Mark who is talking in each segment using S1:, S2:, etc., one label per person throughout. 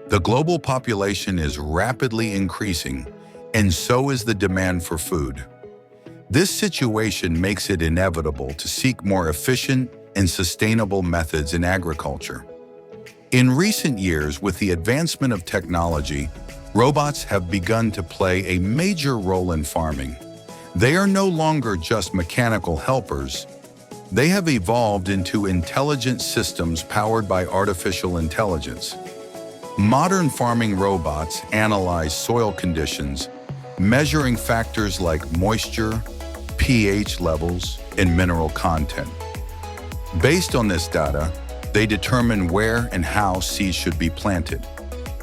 S1: The global population is rapidly increasing, and so is the demand for food. This situation makes it inevitable to seek more efficient and sustainable methods in agriculture. In recent years, with the advancement of technology, robots have begun to play a major role in farming. They are no longer just mechanical helpers. They have evolved into intelligent systems powered by artificial intelligence. Modern farming robots analyze soil conditions, measuring factors like moisture, pH levels, and mineral content. Based on this data, they determine where and how seeds should be planted.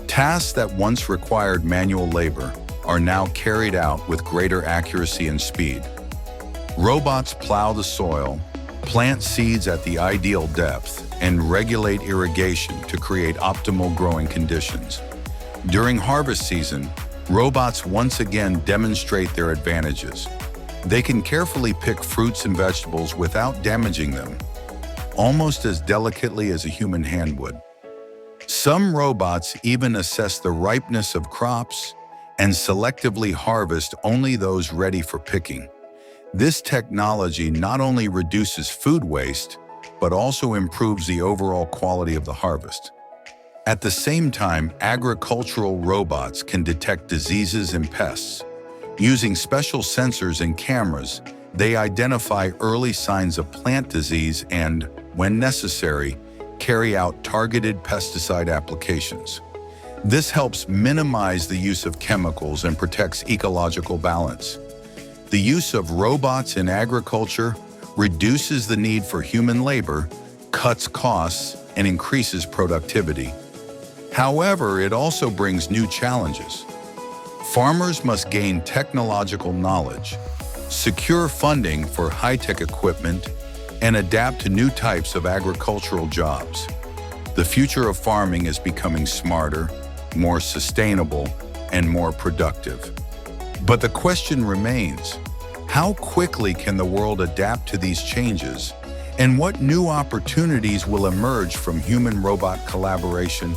S1: Tasks that once required manual labor are now carried out with greater accuracy and speed. Robots plow the soil, plant seeds at the ideal depth, and regulate irrigation to create optimal growing conditions. During harvest season, robots once again demonstrate their advantages. They can carefully pick fruits and vegetables without damaging them, almost as delicately as a human hand would. Some robots even assess the ripeness of crops and selectively harvest only those ready for picking. This technology not only reduces food waste, but also improves the overall quality of the harvest. At the same time, agricultural robots can detect diseases and pests. Using special sensors and cameras, they identify early signs of plant disease and, when necessary, carry out targeted pesticide applications. This helps minimize the use of chemicals and protects ecological balance. The use of robots in agriculture reduces the need for human labor, cuts costs, and increases productivity. However, it also brings new challenges. Farmers must gain technological knowledge, secure funding for high-tech equipment, and adapt to new types of agricultural jobs. The future of farming is becoming smarter, more sustainable, and more productive. But the question remains, how quickly can the world adapt to these changes, and what new opportunities will emerge from human-robot collaboration